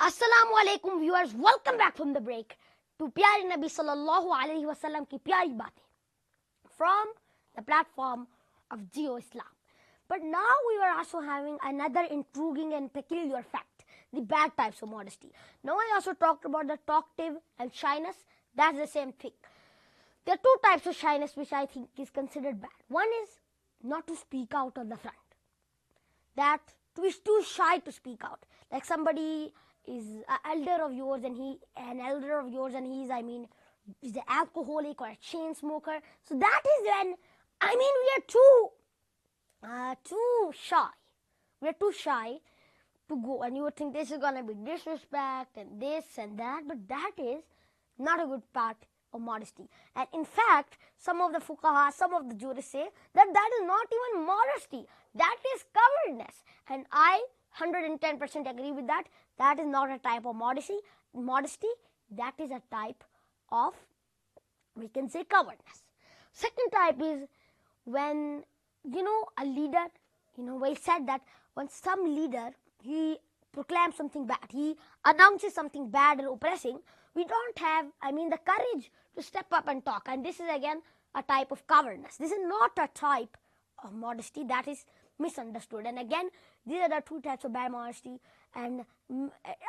Assalamu alaikum viewers, welcome back from the break to Payari Nabi sallallahu alaihi wasallam ki Payari Batain from the platform of Geo Islam. But now we are also having another intriguing and peculiar fact, the bad types of modesty. Now I also talked about the talkative and shyness. That's the same thing. There are two types of shyness which I think is considered bad. One is not to speak out on the front. That to be too shy to speak out. Like somebody is an elder of yours and he's an alcoholic or a chain smoker. So that is when we are too shy. We are too shy to go, and you would think this is gonna be disrespect and this and that, but that is not a good part of modesty. And in fact, some of the fuqaha, some of the jurists say that is not even modesty, that is cowardness. And I 110% agree with that. That is not a type of modesty, that is a type of, we can say, cowardness. Second type is when, a leader, we said that when some leader, he proclaims something bad, he announces something bad and oppressing, we don't have, the courage to step up and talk. And this is again a type of cowardness. This is not a type of modesty, that is misunderstood. And again, these are the two types of bad modesty. And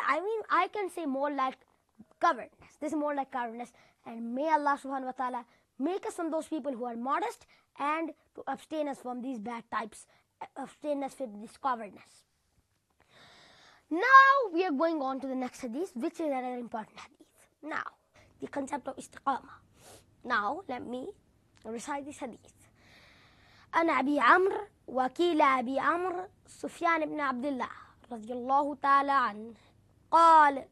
I can say more like cowardness. This is more like cowardness. And may Allah subhanahu wa ta'ala make us from those people who are modest and to abstain us from these bad types, abstain us with this cowardness. Now we are going on to the next hadith, which is another important hadith. Now, the concept of istiqamah. Now, let me recite this hadith. عن أبي عمرو وكيل أبي عمرو سفيان بن عبد الله رضي الله تعالى عنه قال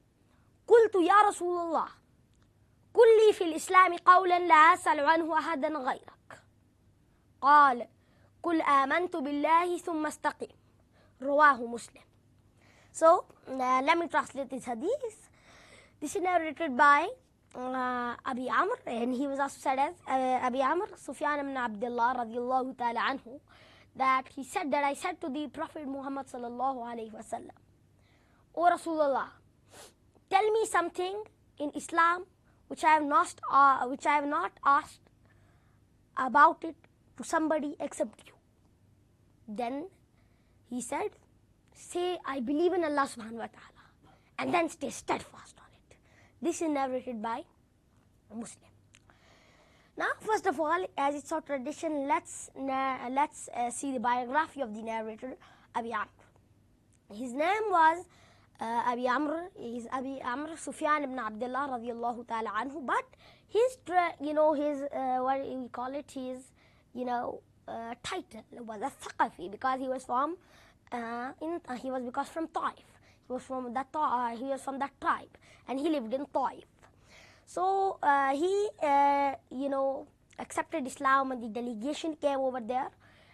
قلت يا رسول الله قل لي في الإسلام قولا لا أسأل عنه أحدا غيرك قال قل آمنت بالله ثم استقم رواه مسلم. So let me translate this hadith. This is narrated by Abi Amr, and he was also said as Abi Amr, Sufyan ibn Abdullah radiyallahu ta'ala anhu, that he said that I said to the Prophet Muhammad sallallahu alayhi wa sallam, O Rasulullah, tell me something in Islam which I have not asked about it to somebody except you. Then he said, say I believe in Allah subhanahu wa ta'ala, and then stay steadfast on it. This is narrated by a Muslim. Now, first of all, as it's our tradition, let's see the biography of the narrator, Abi Amr. His name was Abi Amr. Is Abi Amr Sufyan ibn Abdullah radiyallahu ta'ala anhu. But his what we call it, his title was a Thaqafi, because he was from from Taif. He was from that tribe, and he lived in Taif. So he accepted Islam, and the delegation came over there,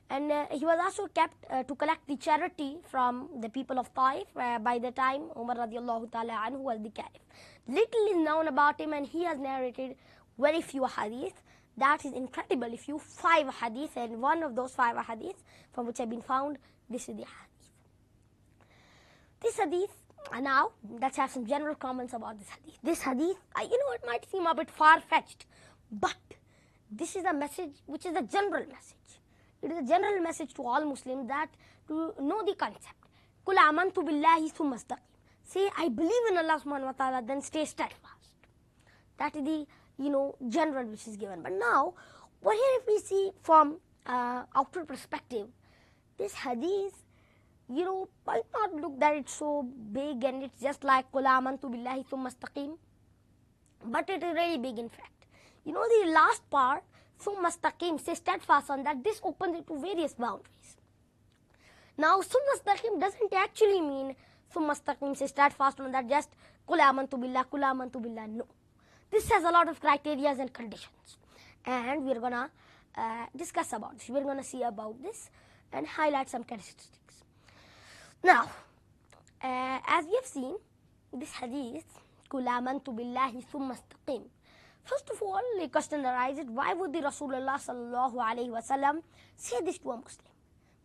and he was also kept to collect the charity from the people of Taif by the time Umar radiallahu ta'ala anhu was the caliph. Little is known about him, and he has narrated very few hadith. That is incredible. If you 5 hadith, and one of those 5 hadith from which have been found, this is the hadith. This hadith, now let's have some general comments about this hadith. This hadith, it might seem a bit far-fetched, but this is a message which is a general message. It is a general message to all Muslims, that to know the concept. Qul amantu billahi thumma istaqim. Say, I believe in Allah subhanahu wa ta'ala, then stay steadfast. That is the, general which is given. But now, what here if we see from outer perspective, this hadith, might not look that it's so big and it's just like Qul amantu billahi thumma istaqim, but it is really big in fact. The last part, thumma istaqim, say steadfast on that, this opens it to various boundaries. Now, thumma istaqim doesn't actually mean thumma istaqim, say steadfast on that, just Qul amantu billah, no. This has a lot of criteria and conditions, and we're gonna discuss about this. We're gonna see about this and highlight some characteristics. Now, as we have seen, this hadith, Qul amantu billahi thumma istaqim. First of all, the question arises, why would the Rasulullah sallallahu alayhi wa sallam say this to a Muslim?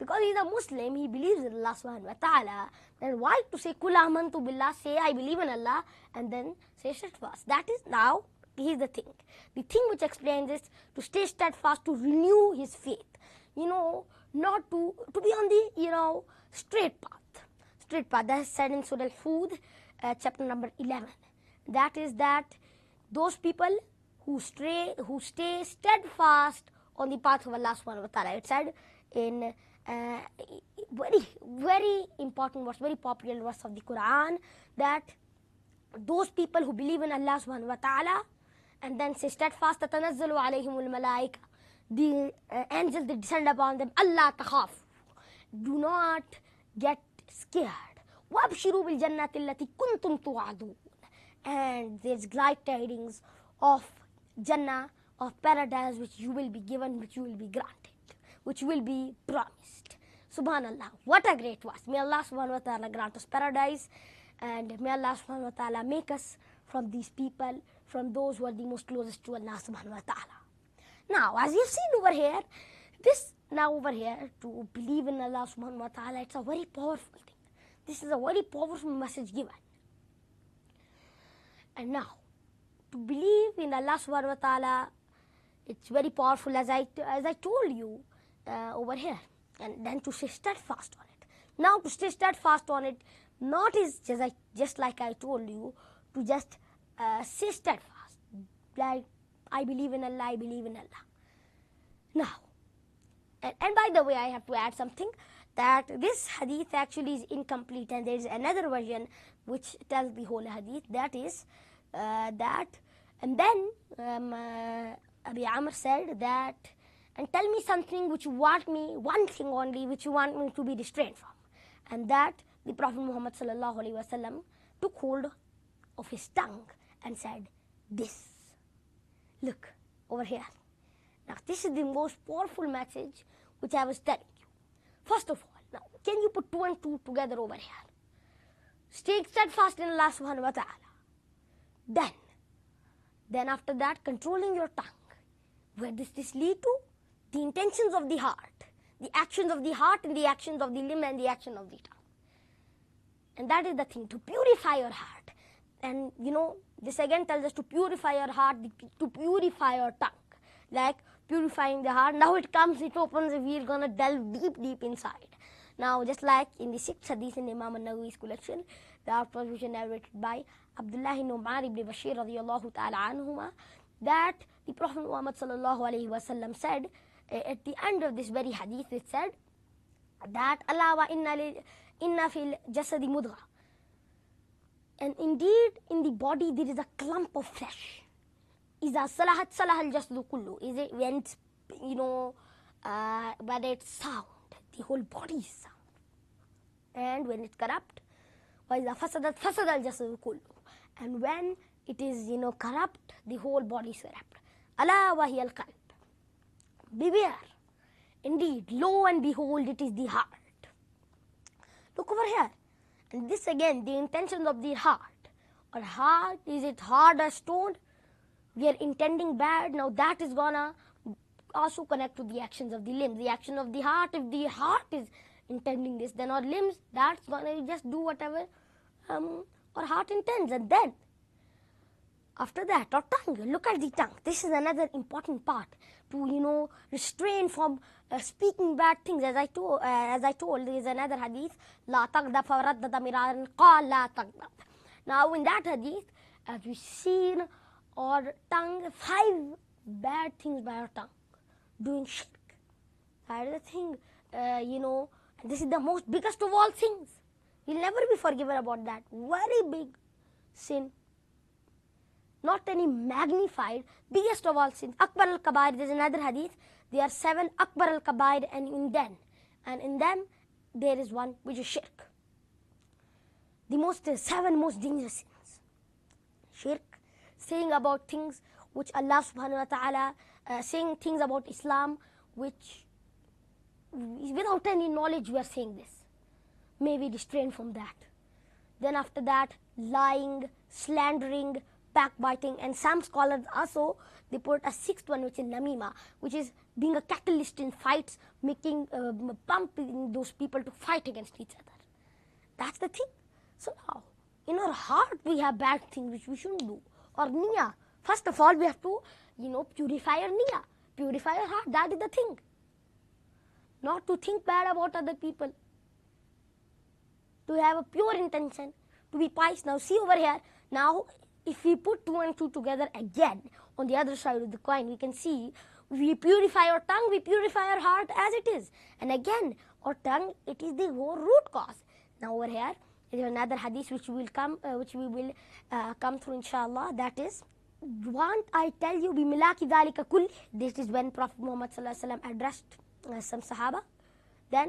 because he's a Muslim, he believes in Allah subhanahu wa ta'ala, then why to say Kul amantu billah, say I believe in Allah, and then say steadfast? That is, now, here's the thing. The thing which explains is to stay steadfast, to renew his faith. Not to be on the, straight path. Straight path. That is said in Surah Al-Hud, chapter number 11. That is that those people who stay steadfast on the path of Allah subhanahu wa ta'ala. It said in very, very important verse, very popular verse of the Quran, that those people who believe in Allah subhanahu wa ta'ala and then say steadfast, تَتَنَزَّلُ عَلَيْهِمُ الْمَلَائِكَةُ, the angels that descend upon them, Allah takhaf, do not get scared. وَأَبْشِرُوا بِالْجَنَّةِ الَّتِي كُنْتُمْ تُوعَدُونَ, and there's glad tidings of Jannah, of paradise, which you will be given, which you will be granted, which will be promised. Subhanallah, what a great verse. May Allah subhanahu wa ta'ala grant us paradise, and may Allah subhanahu wa ta'ala make us from these people, from those who are the most closest to Allah subhanahu wa ta'ala. Now, as you've seen over here, to believe in Allah subhanahu wa ta'ala, it's a very powerful thing. This is a very powerful message given. And now, to believe in Allah subhanahu wa ta'ala, it's very powerful, as I told you over here. And then to stay steadfast on it. Now, to stay steadfast on it, not is just like I told you, to just say steadfast, like I believe in Allah, I believe in Allah. Now, and by the way, I have to add something, that this hadith actually is incomplete, and there is another version which tells the whole hadith. That is that, and then Abi Amr said that, and tell me something which you want me, one thing only which you want me to be restrained from. And that the Prophet Muhammad sallallahu alaihi wasallam took hold of his tongue and said, this. Look, over here. Now, this is the most powerful message which I was telling you. First of all, now, can you put 2 and 2 together over here? Stay steadfast in Allah subhanahu wa ta'ala. Then after that, controlling your tongue. Where does this lead to? The intentions of the heart, the actions of the heart, and the actions of the limb, and the action of the tongue. And that is the thing, to purify your heart. And this again tells us to purify your heart, to purify your tongue. Like purifying the heart. Now it opens, we're going to delve deep inside. Now, just like in the 6th hadith in Imam al-Nawawi's collection, the outpost which is narrated by Abdullah ibn Umar ibn Bashir radiyallahu ta'ala anhuma, that the Prophet Muhammad sallallahu alayhi wasallam said, at the end of this very hadith, it said that Allah wa inna fil jasadi mudgha, and indeed in the body there is a clump of flesh. Iza salahat salahal jasadu kullu, is it when it's when it's sound, the whole body is sound. And when it's corrupt, wa iza fasadat fasadal jasadu kullu, and when it is corrupt, the whole body is corrupt. Ala wa hiya al-qalb, beware, indeed, lo and behold, it is the heart. Look over here. And this again, the intentions of the heart. Or heart, is it hard as stone? We are intending bad. Now that is gonna also connect to the actions of the limbs. The action of the heart, if the heart is intending this, then our limbs, that's gonna just do whatever our heart intends. And then, after that, our tongue. Look at the tongue. This is another important part to restrain from speaking bad things. As I told, there is another hadith. La taghdab faraddada miraran qala la taghdab. Now, in that hadith, as we've seen, our tongue, 5 bad things by our tongue. Doing shirk. That is the thing. This is the most biggest of all things. We'll never be forgiven about that. Very big sin. Not any magnified, biggest of all sins. Akbar al-Kabair, there's another hadith. There are 7 Akbar al-Kabair, and in them there is one which is shirk. The 7 most dangerous sins. Shirk, saying about things which Allah subhanahu wa ta'ala, saying things about Islam which without any knowledge we are saying this. May we restrain from that. Then after that, lying, slandering, backbiting, and some scholars also they put a sixth one, which is namima, which is being a catalyst in fights, making pumping those people to fight against each other. That's the thing. So now, in our heart, we have bad things which we shouldn't do. Or niya. First of all, we have to, purify our niya, purify our heart. That is the thing. Not to think bad about other people. To have a pure intention, to be pious. Now, see over here. Now, if we put 2 and 2 together again, on the other side of the coin, we can see we purify our tongue, we purify our heart as it is. And again, our tongue, it is the whole root cause. Now, over here, there is another hadith which we will come through, inshallah. That is, want I tell you, bimilaki dhalika kulli. This is when Prophet Muhammad sallallahu alaihi wasallam addressed some Sahaba. Then,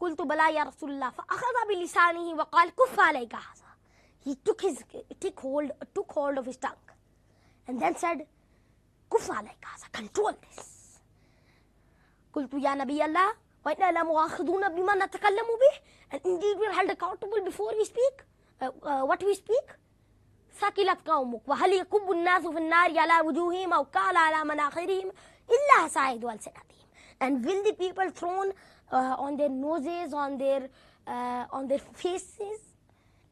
قلت بلا يا رسول الله فأخذ بلسانه وقال كف عليك هذا. He took hold of his tongue and then said, كف عليك هذا, control this. قلت يا نبي الله وإنا لمؤاخذون بما نتكلم به. And indeed we are held accountable before we speak, what we speak. ثقلت قومك وهل يكب الناس في النار على وجوههم أو قال على مناخرهم إلا حصائد ألسنتهم. And will the people thrown on their noses, on their faces,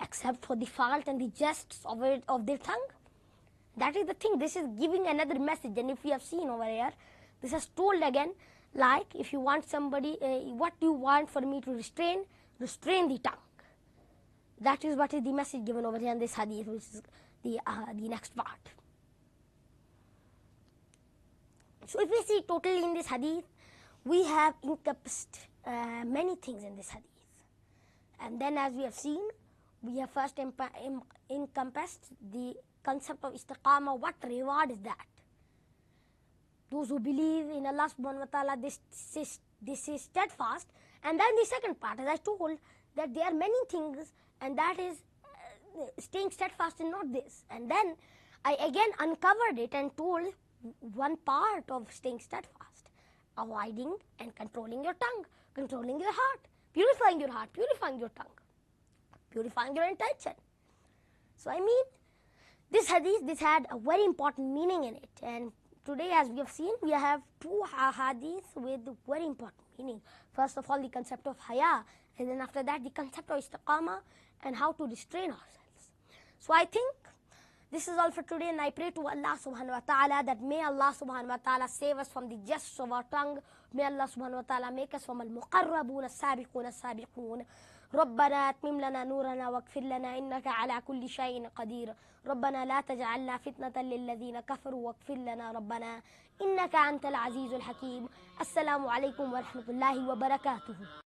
except for the fault and the jests of their tongue? That is the thing. This is giving another message. And if we have seen over here, this is told again, like if you want somebody, what do you want for me to restrain? Restrain the tongue. That is what is the message given over here in this hadith, which is the next part. So if we see totally in this hadith, we have encompassed many things in this hadith. And then as we have seen, we have first encompassed the concept of istiqamah. What reward is that? Those who believe in Allah subhanahu wa ta'ala, this is steadfast. And then the second part, as I told, that there are many things, and that is staying steadfast in not this. And then I again uncovered it and told one part of staying steadfast: avoiding and controlling your tongue, controlling your heart, purifying your heart, purifying your tongue, purifying your intention. So I mean, this hadith, this had a very important meaning in it. And today, as we have seen, we have 2 hadiths with very important meaning. First of all, the concept of haya, and then after that, the concept of istiqamah and how to restrain ourselves. So I think this is all for today, and I pray to Allah subhanahu wa ta'ala that may Allah subhanahu wa ta'ala save us from the jests of our tongue. May Allah subhanahu wa ta'ala make us from al-muqarrabun as-sabiqun as-sabiqun. ربنا اتمم لنا نورنا واغفر لنا إنك على كل شيء قدير. ربنا لا تجعلنا فتنة للذين كفروا واغفر لنا ربنا إنك أنت العزيز الحكيم. السلام عليكم ورحمة الله وبركاته.